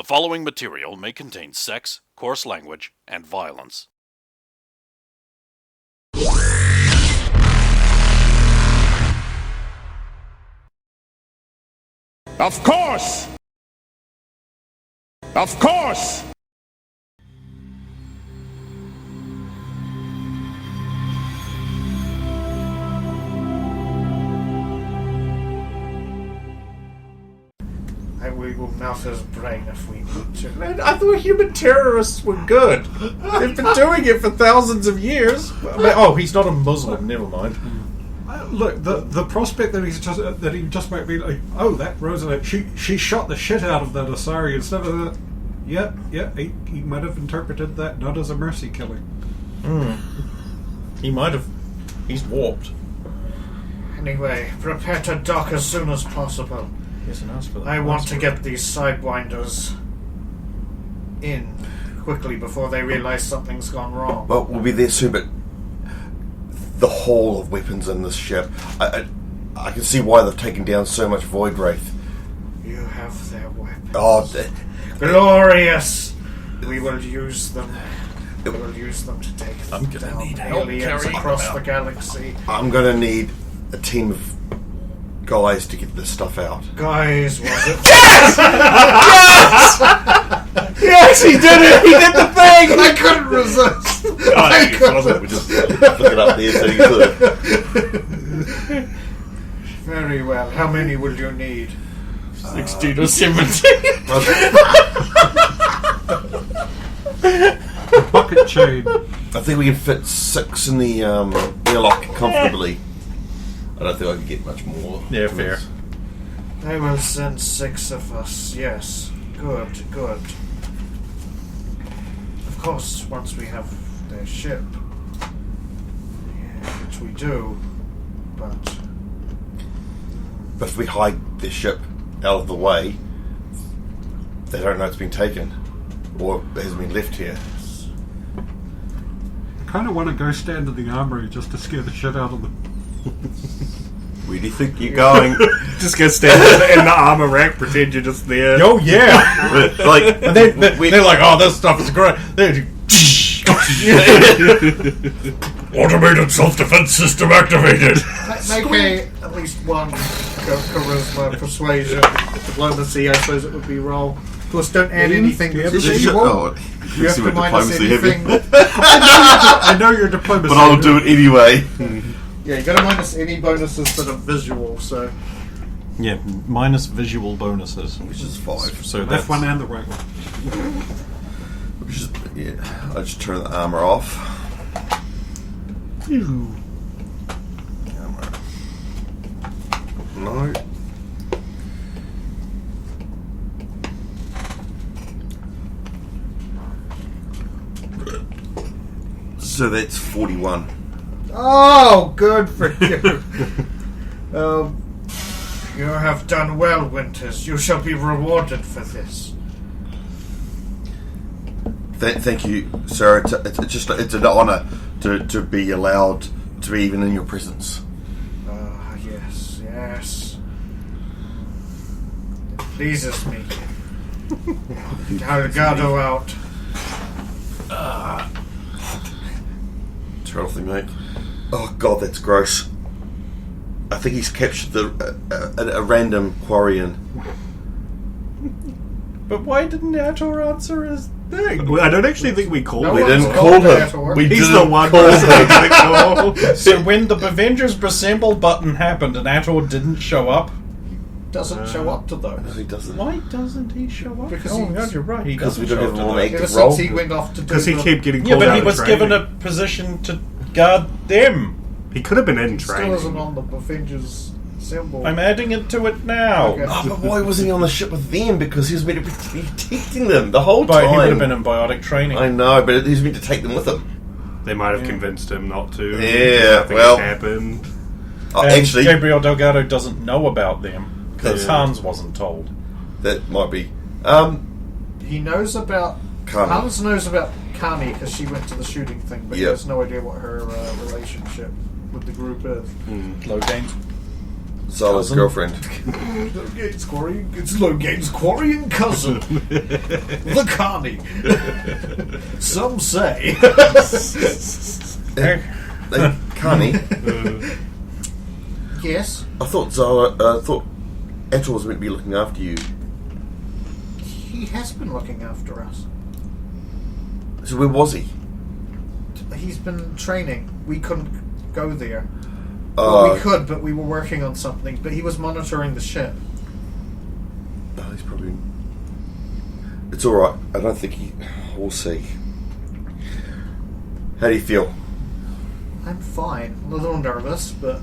following material may contain sex, coarse language, and violence. Of course! Of course! We will melt his brain if we need to. Man, I thought human terrorists were good. They've been doing it for thousands of years. Oh, he's not a Muslim. Never mind. Look, the prospect that he just might be like, oh, that Rosalind, she shot the shit out of that Asari instead of that. Yeah, he might have interpreted that not as a mercy killing. He might have. He's warped. Anyway, prepare to dock as soon as possible. I want to get these Sidewinders in quickly before they realise something's gone wrong. Well, we'll be there soon, but the haul of weapons in this ship, I can see why they've taken down so much Void Wraith. You have their weapons. Oh, glorious! We will use them. We will use them to take down aliens across the galaxy. I'm going to need a team of guys to get this stuff out. Guys, was it? Yes! Yes, he did it! He did the thing! I couldn't resist! We just look it up there so you could. Very well. How many will you need? 16 or 17. Bucket chain. I think we can fit 6 in the airlock comfortably. I don't think I can get much more. Yeah, fair. I will send 6 of us, yes. Good. Of course, once we have their ship, which we do, but if we hide their ship out of the way, they don't know it's been taken or has been left here. I kind of want to go stand in the armory just to scare the shit out of them. Where do you think you're going? Just go stand in the armor rack, pretend you're just there. Oh yeah! Like, and they're like, oh, this stuff is great. Automated self-defense system activated. Make at least one charisma, persuasion, diplomacy. I suppose it would be roll. Of course, don't add anything to visual. You have to minus anything. I know your diplomacy, but I'll do it anyway. Yeah, you got to minus any bonuses that are visual. So yeah, minus visual bonuses, which is 5. So left one and the right one. Which is I just turn the armor off. No. So that's 41. Oh, good for you. You have done well, Winters. You shall be rewarded for this. Thank you, sir. It's an honour to be allowed to be even in your presence. Yes. It pleases me. Delgado out. Turn off the mate. Oh God, that's gross. I think he's captured a random Quarian. But why didn't Ator answer his thing? I don't actually think we called him. We didn't call him. He's the one person that called. So when the Avengers Assemble button happened and Ator didn't show up, doesn't show up to those. No, he doesn't. why doesn't he show up? Because God, you're right. Because we don't have show an up. active role. Since he went off to do because he kept getting Yeah, pulled but out he of was training. given a position to guard them. He could have been in Still training. isn't on the Avengers symbol. I'm adding it to it now. Okay. Oh, but why wasn't he on the ship with them? Because he was meant to be protecting them the whole But time. he would have been in biotic training. I know, but he was meant to take them with him. They might have convinced him not to. Yeah, Nothing well, happened. Oh, And actually, Gabriel Delgado doesn't know about them because Yeah. Hans wasn't told. that might be. He knows about... Kani. Hans knows about Kani because she went to the shooting thing, but he Yep. has no idea what her relationship with the group is. Low gains. Zola's girlfriend. Logate's quarry. It's Logate's quarry and cousin, the Connie. Some say. Connie, Yes. I thought Ethel was meant to be looking after you. He has been looking after us. So where was he? He's been training. We couldn't go there. Well, we could, but we were working on something. But he was monitoring the ship. Oh, he's probably... It's alright. I don't think he... We'll see. How do you feel? I'm fine. A little nervous, but...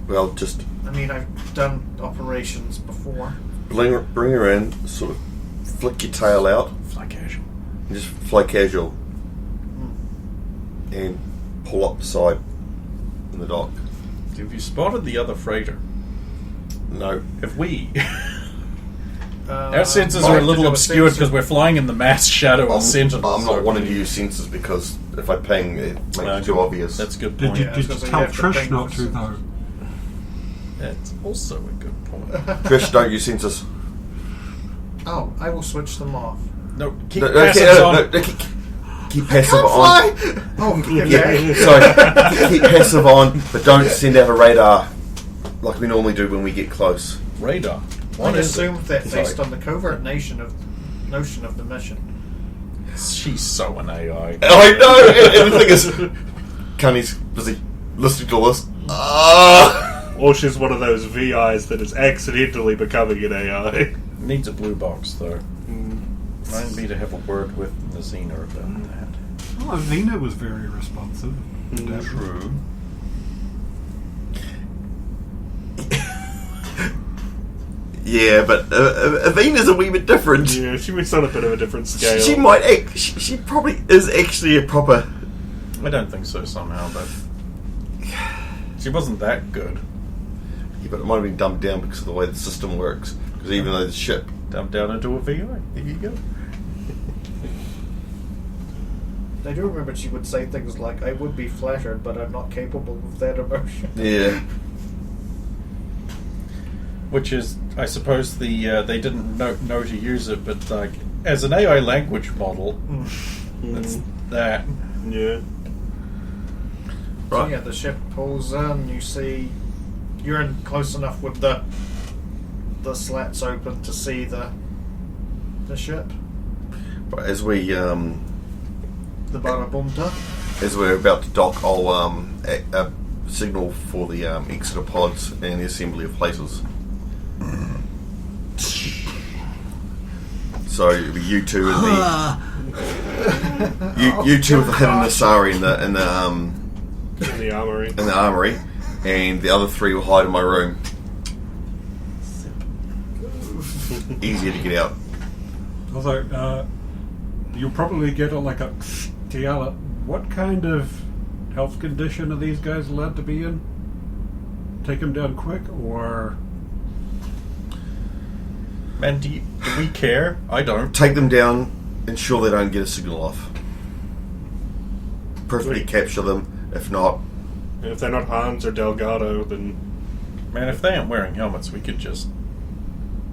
Well, just... I mean, I've done operations before. Bring her in, sort of flick your tail out, Fly casual. and just fly casual. And pull up the side in the dock. Have you spotted the other freighter? No. Have we? Our sensors are a little obscured because we're flying in the mass shadow of Sentinel. I'm not wanting to use sensors because if I ping, it makes it too obvious. That's a good Did point. you, Yeah, I did was you gonna tell say you have to Trish bring not to, some- though? That's also a good point. Trish, don't use sensors. Oh, I will switch them off. No, keep No, passives on. keep passive Can't on. fly! Oh, okay. Yeah, sorry. Keep passive on, but don't send out a radar like we normally do when we get close. Radar. I What is it? assumed that based Sorry. on the covert notion of the mission. She's so an AI. I know. And the thing is, Connie's busy listening to all this. Or she's one of those VIs that is accidentally becoming an AI. Needs a blue box, though. Remind me to have a word with Nazina about that. Oh, Avina was very responsive. True. Yeah, but Avena's a wee bit different. Yeah, she was on a bit of a different scale. She might act. She probably is actually a proper. I don't think so somehow, but she wasn't that good. Yeah, but it might have been dumbed down because of the way the system works. Because even though the ship. Dumped down into a VI. There you go. I do remember she would say things like, I would be flattered, but I'm not capable of that emotion. Yeah. Which is, I suppose, they didn't know to use it, but like as an AI language model, that's that. Yeah. So Right. yeah, the ship pulls in, you see, you're in close enough with the slats open to see the ship, But as we the Barabunta. as we're about to dock, I'll signal for the exit of pods and the assembly of places. So it'll be you two and the you two with the hidden Asari in the In the armory. in the armory, and the other three will hide in my room. Easier to get out. Although, you'll probably get like a Tiala. What kind of health condition are these guys allowed to be in? Take them down quick, or Man, do we care? I don't. Take them down, ensure they don't get a signal off. Perfectly Sweet. capture them. If not, And if they're not Hans or Delgado, then Man, if they aren't wearing helmets, we could just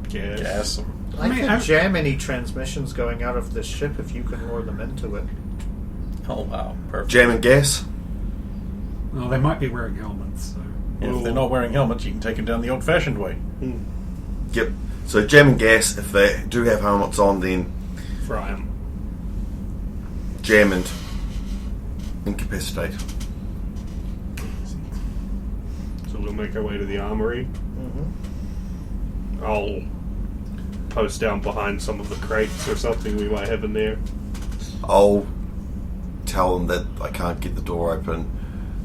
gas. gas them. I mean, could I'm- jam any transmissions going out of this ship if you can lure them into it. Oh wow, perfect. jam and gas. well, they might be wearing helmets. So. If they're not wearing helmets, you can take them down the old-fashioned way. Yep. So jam and gas. If they do have helmets on, then Fry 'em. jam and incapacitate. So we'll make our way to the armory. Mm-hmm. I'll post down behind some of the crates or something we might have in there. I'll tell them that I can't get the door open.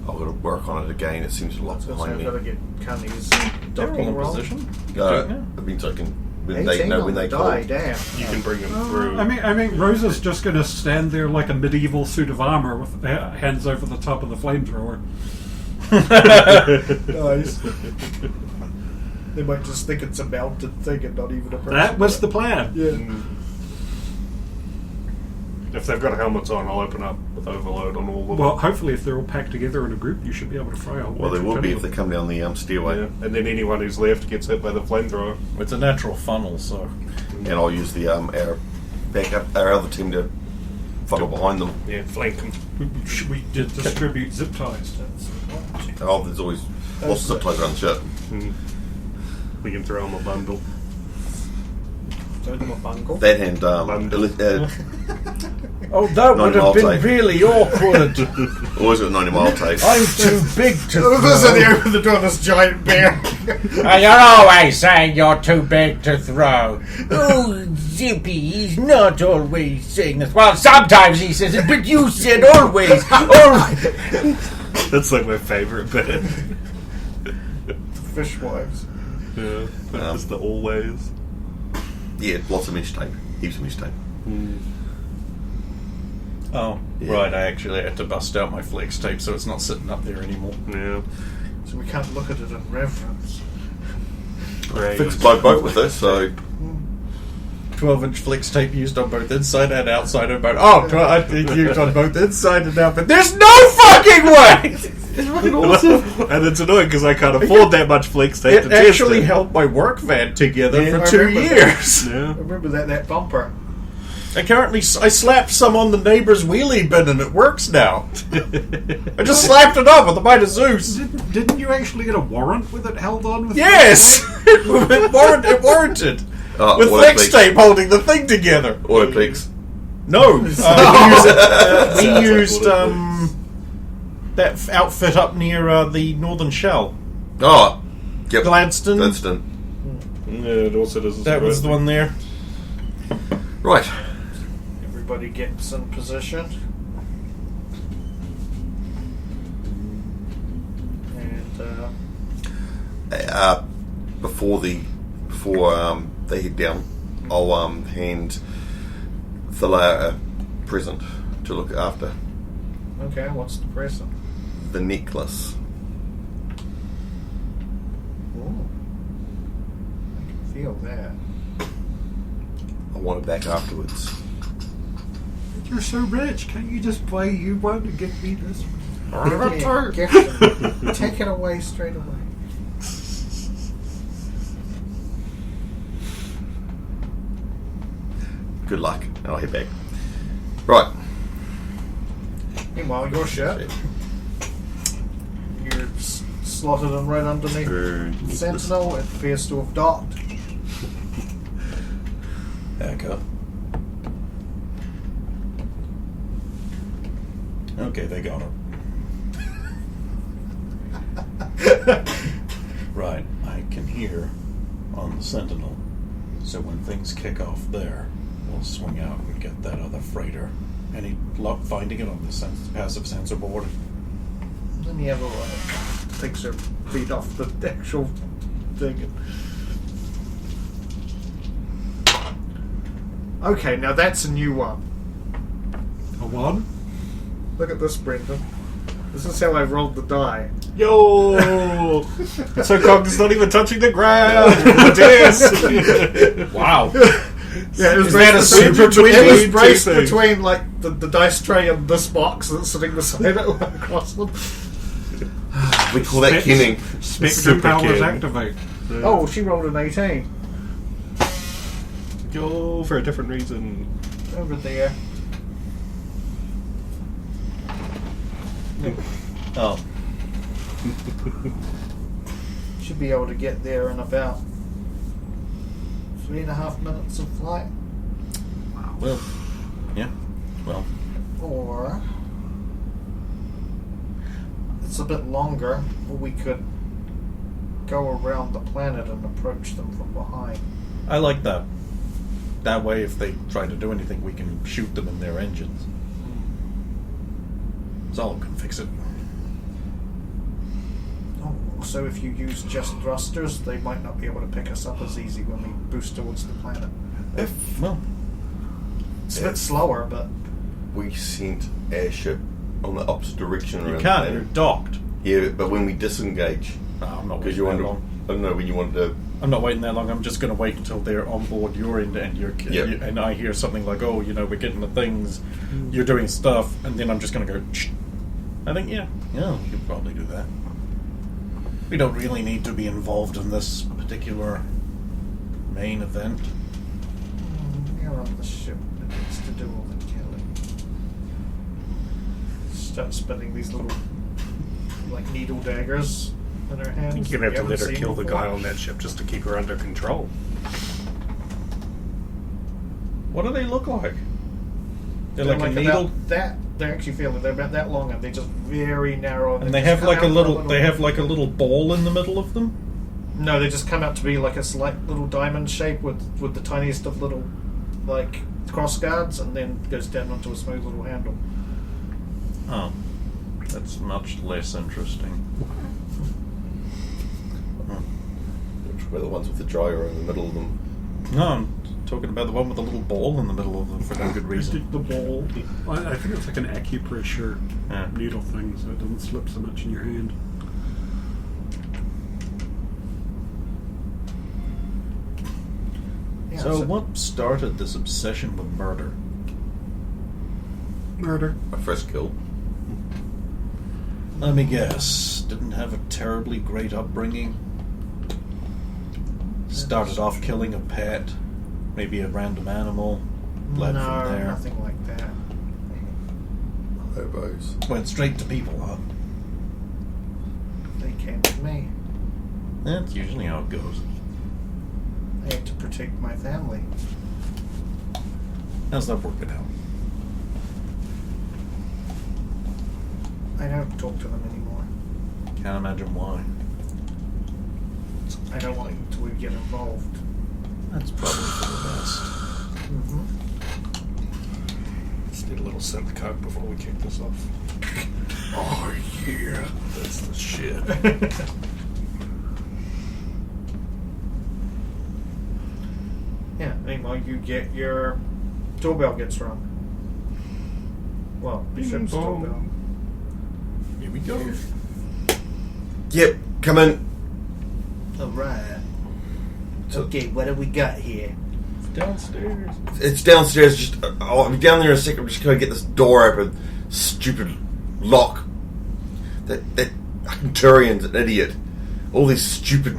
I've got to work on it again. It seems locked So behind I've me. got to get Candy's They're all docking in roll. position. I've been taken when they 18 know on when the they die, call. damn. You can bring them through. I mean, Rosa's just going to stand there like a medieval suit of armor with hands over the top of the flamethrower. Nice. They might just think it's a mounted thing and not even a person. That was the plan. Yeah. If they've got helmets on, I'll open up with overload on all of them. Well, hopefully, if they're all packed together in a group, you should be able to fire. Well, they will be if they come down the stairway. Yeah. And then anyone who's left gets hit by the flamethrower. It's a natural funnel, so... And I'll use the our other team to follow behind them. Yeah, flank them. Should we distribute zip ties? Oh, there's always lots of zip ties around the ship. We can throw them a bundle. Throw them a bungle. That and Oh, that would have 90 been mile tape. really awkward. always got 90-mile tape. I'm too big to There's throw. they open the door, this giant bear. You're always saying you're too big to throw. Oh, Zippy, he's not always saying this. Well, sometimes he says it, but you said always. Always. That's like my favourite bit. Fishwives. Yeah, just the always. Yeah, lots of mesh tape. Heaps of mesh tape. Oh, Yeah. right, I actually had to bust out my flex tape so it's not sitting up there anymore. Yeah. So we can't look at it in reverence. Right. Fixed my boat with this, so 12-inch flex tape used on both inside and outside of boat. Oh, I think used on both inside and out, but there's no fucking way! It's fucking awesome. And it's annoying because I can't afford that much flex tape to It test actually it. held my work van together Yeah, for I 2 remember years. Yeah. Remember that bumper? I slapped some on the neighbor's wheelie bin and it works now. I just slapped it up with a bite of Zeus. Didn't you actually get a warrant with it held on? With Yes! it warranted. With flex tape holding the thing together. Autoplex. No, we used that outfit up near the Northern Shell. Oh, yep. Gladstone. Yeah, it also does. That was the one there. Right. Everybody gets in position. And Before they head down, I'll hand Thalia a present to look after. okay, what's the present? The necklace. Ooh. I can feel that. I want it back afterwards. You're so rich. Can't you just buy you one to get me this? Yeah, gift it. Take it away straight away. Good luck, and I'll head back. Right. Meanwhile, your ship, you're slotted in right underneath Sentinel. It appears to have docked. Back up. Okay, they got her. Right, I can hear on the Sentinel. So when things kick off there, we'll swing out and get that other freighter. Any luck finding it on the passive sensor board? Then you have a lot. Takes her feet off the actual thing. Okay, now that's a new one. A one? Look at this, Brendan. This is how I rolled the die. Yo! So Cog's not even touching the ground! Yes! Wow! Yeah, it was Is that a super between, it was between braced two things? between like the dice tray and this box that's sitting beside it across them. We call that kenning. Spectrum Super powers king. activate. Oh, she rolled an 18 Yo, for a different reason. over there. Oh. Should be able to get there in about 3.5 minutes of flight. Well, yeah. Well, Or it's a bit longer, or we could go around the planet and approach them from behind. I like that. That way, if they try to do anything, we can shoot them in their engines. Zolom can fix it. Oh, so if you use just thrusters, they might not be able to pick us up as easy when we boost towards the planet. Well, It's a bit slower, but We sent airship on the opposite direction around you the can't. planet. You're docked. Yeah, but when we disengage, No, I'm not because waiting you're that under. long. I don't know when you wanted to. I'm not waiting that long. I'm just going to wait until they're on board your end and and I hear something like, "Oh, we're getting the things, you're doing stuff," and then I'm just going to go. Shh. I think, we could probably do that. We don't really need to be involved in this particular main event. You're on the ship that needs to do all the killing. Start spinning these little, like, needle daggers in her hands. I think you're going to have to let her seen kill the before. guy on that ship just to keep her under control. What do they look like? They're They're like a needle, about that. They're actually feeling they're about that long, and they're just very narrow. and they just have come like a out little. for They have like a little ball in the middle of them. No, they just come out to be like a slight little diamond shape with the tiniest of little, like, cross guards, and then goes down onto a smooth little handle. Oh, that's much less interesting. Which were the ones with the dryer in the middle of them. No, I'm talking about the one with the little ball in the middle of them for no good reason. The ball. I think it's like an acupressure Yeah. needle thing, so it doesn't slip so much in your hand. Yeah, So what started this obsession with murder? Murder. My first kill. Let me guess. Didn't have a terribly great upbringing. Started off killing a pet, maybe a random animal. Led no, from there. nothing like that. Hobos. Went straight to people, huh? They came to me. That's usually how it goes. I had to protect my family. How's that working out? I don't talk to them anymore. Can't imagine why. I don't want to get involved. That's probably for the best. Mm-hmm. Let's do a little synth coke before we kick this off. Oh yeah, that's the shit. Yeah, meanwhile you get your doorbell gets rung. Well, the ship's doorbell. Here we go. Yep, come in. Alright. So- Okay, what have we got here? Downstairs. It's downstairs. Just I'll be down there in a second. I'm just gonna get this door open. Stupid lock. That Turian's an idiot. All these stupid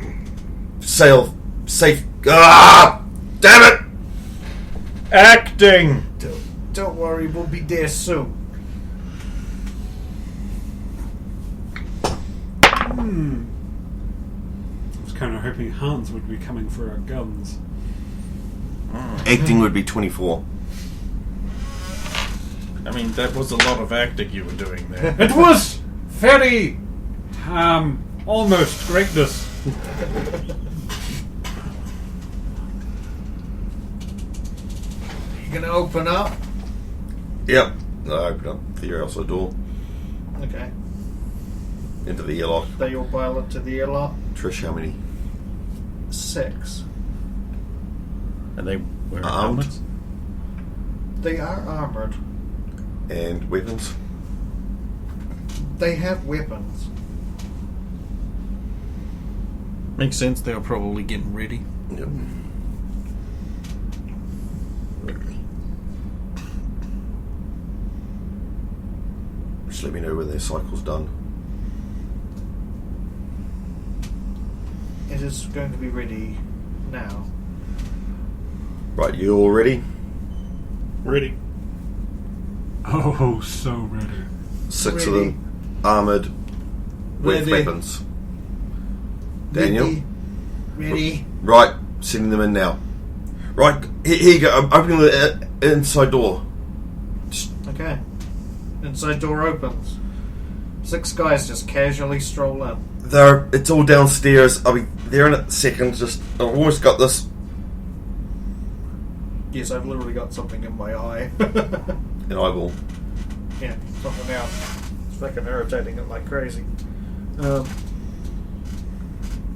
safe. Ah, damn it! Acting. Don't worry, we'll be there soon. I was kind of hoping Hans would be coming for our guns. Acting would be 24. I mean, that was a lot of acting you were doing there. It was very, almost greatness. You gonna open up? Yep. I open up the also door Okay. into the airlock. They all pile into the airlock. Trish, how many? 6. And they wear Armed. helmets. They are armored. And weapons. They have weapons. Makes sense. They're probably getting ready. Yep. Just let me know when their cycle's done. It is going to be ready now. Right, you all ready? Ready. Oh, so ready. 6 of Ready. them, armoured, with Ready. weapons. Daniel? Ready. Right, sending them in now. Right, here you go. I'm opening the inside door. Okay. Inside door opens. 6 guys just casually stroll in. It's all downstairs. I'll be there in a second. I've almost got this. Yes, I've literally got something in my eye. And I will. Yeah, something out. It's fucking irritating it like crazy. You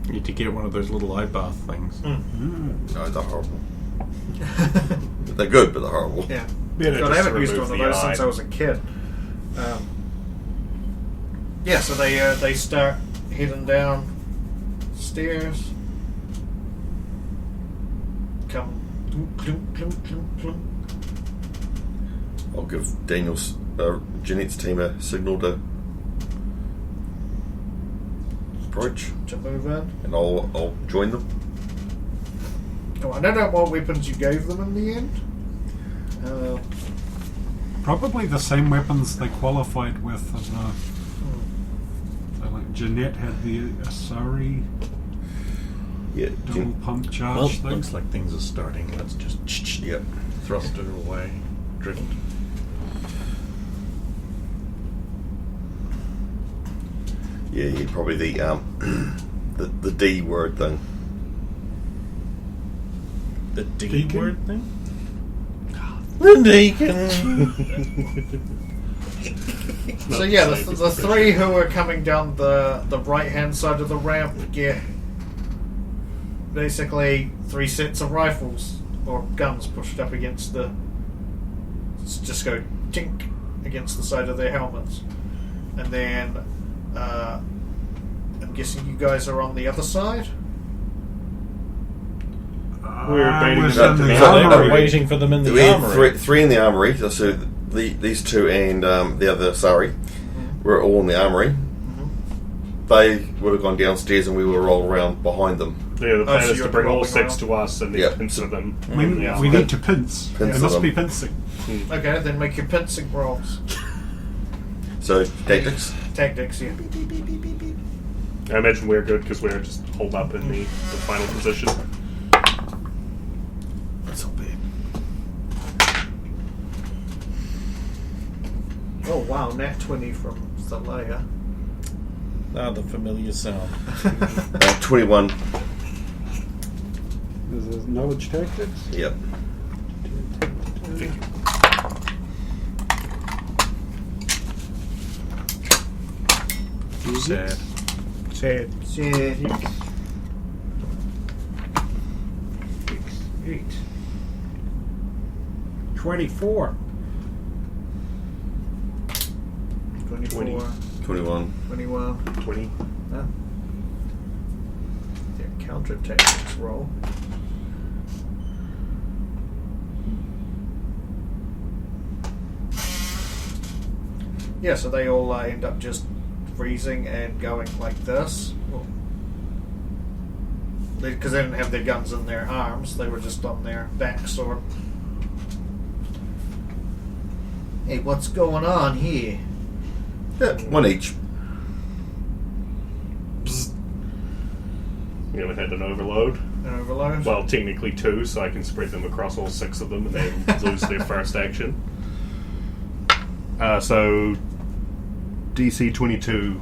need to get one of those little eye bath things. No, they're horrible. They're good, but they're horrible. Yeah. Yeah, God, I haven't used one of those since I was a kid. Yeah, so they start heading down stairs. Come. Clunk, clunk, clunk, clunk. I'll give Daniel's Jeanette's team a signal to approach, To move in. and I'll join them. Oh, I don't know what weapons you gave them in the end. Probably the same weapons they qualified with. So like Jeanette had the Asari Yeah, double pump charge Well, thing. looks like things are starting. Let's just Yep. thrust it away. Drift. Yeah, probably the the D word thing. The D Deacon? word thing? The deacon! So yeah, the three who are coming down the right hand side of the ramp get basically 3 sets of rifles or guns pushed up against the. Just go tink against the side of their helmets, and then I'm guessing you guys are on the other side. We're baiting was them in up the to So they were armory. waiting for them in the We had armory. three in the armory. So these two and the other Asari were all in the armory. They would have gone downstairs, and we would roll around behind them. Yeah, the plan so is you're to bring all rolling 6 around? to us and then Yeah. pincer them. We, in the we armory. need to pinch. Pincer It must them. be pincing. Okay, then make your pincing rolls. So tactics. Tactics, yeah. I imagine we're good because we're just holed up in the final position. That's not bad. Oh wow, nat 20 from Zalea. Ah, the familiar sound. 21. This is knowledge tactics. Yep. Sad. Sad. 8. 24. 24, 21. 21. 20. Huh? Their counter tactics roll. Yeah, so they all end up just freezing and going like this. Because they didn't have their guns in their arms, they were just on their backs or. Hey, what's going on here? Yeah, one each. We haven't had an overload. An overload? Well, technically 2, so I can spread them across all 6 of them and they lose their first action. So, DC 22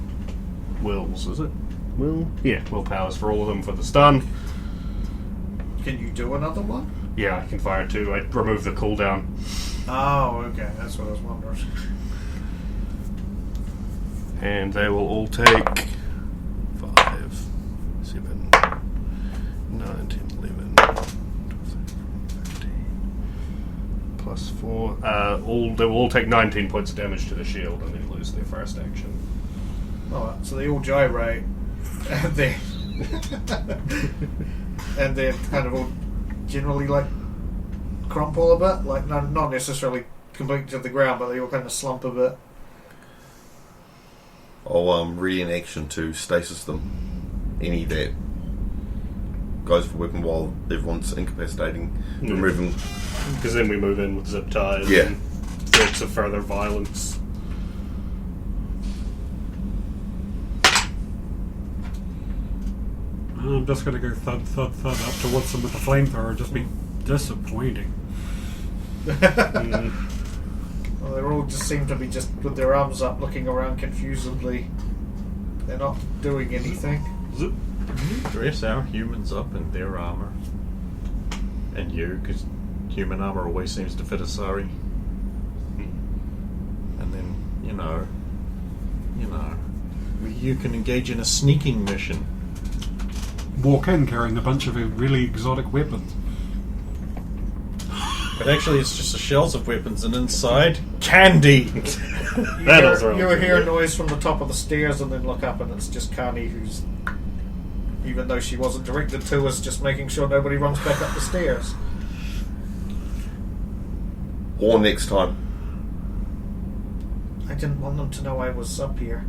wills, is it? Will? Yeah, willpowers for all of them for the stun. Can you do another one? Yeah, I can fire 2. I remove the cooldown. Oh, okay. That's what I was wondering. And they will all take 5, 7, 9, 10, 11, 12, 13, 15, plus 4. They will all take 19 points of damage to the shield and then lose their first action. Alright, so they all gyrate. And then. and then kind of all generally like crumple a bit. Like, not necessarily completely to the ground, but they all kind of slump a bit. I'll ready an action to stasis them. Any that goes for weapon while everyone's incapacitating, removing. Because then we move in with zip ties Yeah. and threats of further violence. I'm just going to go thud, thud, thud up towards them with the flamethrower. Just be disappointing. Well, they all just seem to be just with their arms up, looking around confusedly. They're not doing anything. Dress our humans up in their armor. And you, because human armor always seems to fit Asari. And then, you can engage in a sneaking mission. Walk in carrying a bunch of really exotic weapons. But actually, it's just the shells of weapons, and inside, candy! That was wrong. You hear a noise from the top of the stairs and then look up and it's just Carney who's even though she wasn't directed to us, just making sure nobody runs back up the stairs. Or next time. I didn't want them to know I was up here,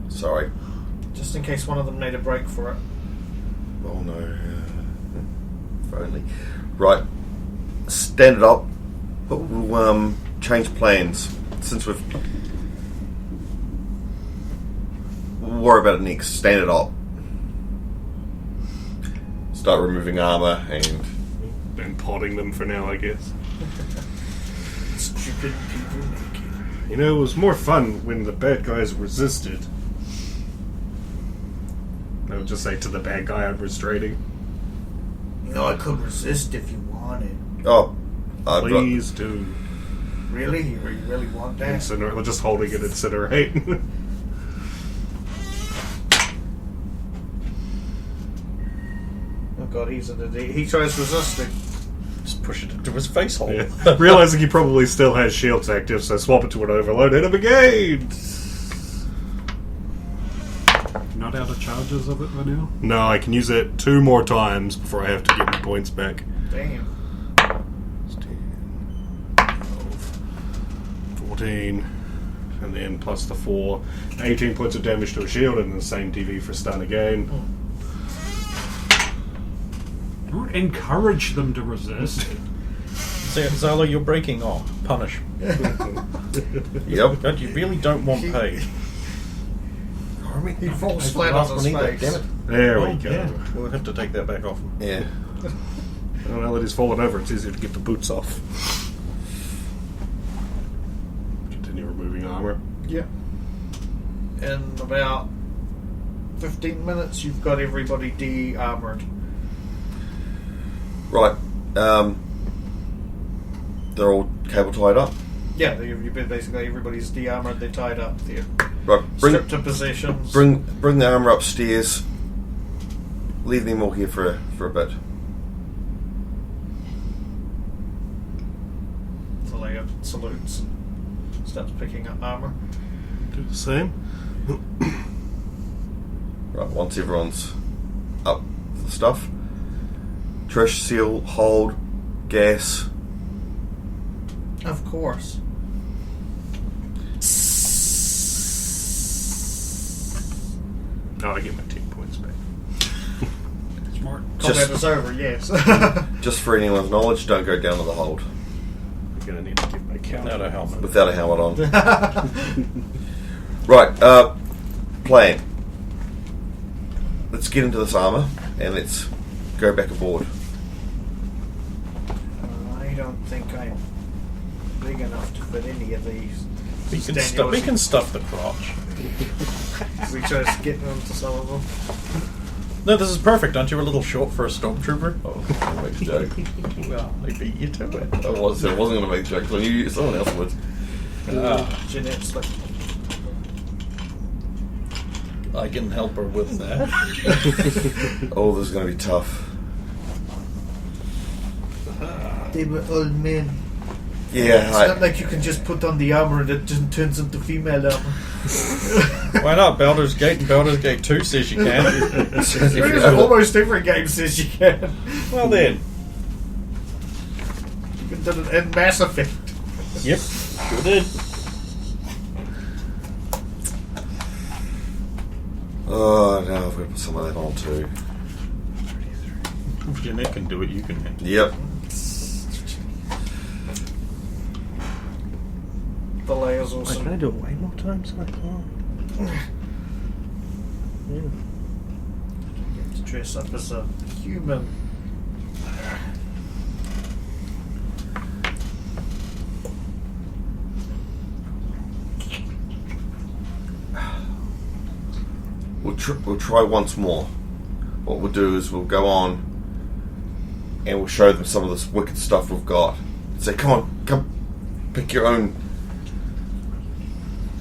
Sorry. just in case one of them made a break for it. Oh no. If only. Right. Stand it up. But we'll change plans. Since we'll worry about it next. Stand it up. Start removing armor And potting them for now, I guess. Stupid people naked. You know, it was more fun when the bad guys resisted. I would just say to the bad guy I'm restraining. You know, I could resist if you wanted. Oh. Please do. Really? You really want that? We're just holding it incinerate. Oh god, he tries resisting. Just push it into his face hole. Yeah. Realizing he probably still has shields active, so swap it to an overload, hit him again! Not out of charges of it for now? No, I can use it 2 more times before I have to get my points back. Damn. 14, and then plus the 4, 18 points of damage to a shield, and the same TV for stun again. Don't encourage them to resist. Zala, you're breaking off. Punish. Yep. But you really don't want paid. He falls flat on his face. Damn it. There we Oh, go. yeah. We'll have to take that back off. Yeah. Well, now that he's fallen over, it's easier to get the boots off. Continue removing armor. Yeah. In about 15 minutes, you've got everybody de-armored. Right. They're all cable tied up. Yeah, basically everybody's de-armored, they're tied up, they're Right. stripped to possessions. Bring the armor upstairs. Leave them all here for a bit. Leia salutes and starts picking up armor. Do the same. Right. Once everyone's up for the stuff. Trish, seal, hold, gas. Of course. Oh, I get my 10 points back. Smart. Combat is over, yes. Just for anyone's knowledge, don't go down to the hold I'm gonna need to give my count. Without a helmet. without a helmet on. Right. Plan. Let's get into this armor and let's go back aboard. I don't think I'm big enough to fit any of these. We can stuff the crotch. We try to get onto some of them. No, this is perfect. Aren't you a little short for a stormtrooper? Oh, I'll make a joke. Well, I beat you to it. I wasn't going to make a joke. So someone else would. Jeanette's like, I can help her with that. Oh, this is going to be tough. they were old men. Yeah, It's not like you can just put on the armor and it just turns into female armor. Why not? Baldur's Gate and Baldur's Gate 2 says you can. Almost every game says you can. Well then. You can do it in Mass Effect. Yep, sure did. Oh, no, I've got to put some of that on too. If Jeanette can do it, you can. Yep. The layers also. Can I do it way more times than I thought? Get to dress up as a human. We'll try once more. What we'll do is we'll go on and we'll show them some of this wicked stuff we've got. Say, come pick your own.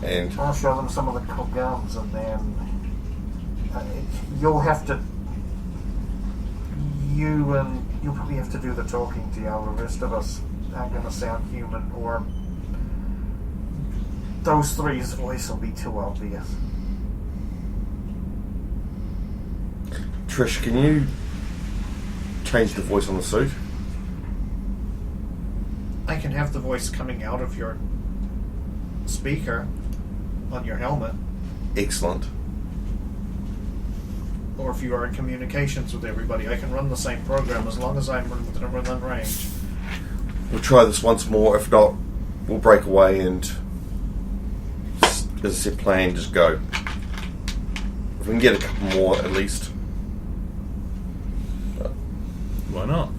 And I'll show them some of the cool guns, and then you'll have to. You'll probably have to do the talking to y'all. The rest of us aren't going to sound human, or those three's voice will be too obvious. Trish, can you change the voice on the suit? I can have the voice coming out of your speaker on your helmet. Excellent. Or if you are in communications with everybody, I can run the same program as long as I'm within range. We'll try this once more. If not, we'll break away and, as I said, plan, just go. If we can get a couple more at least. Why not?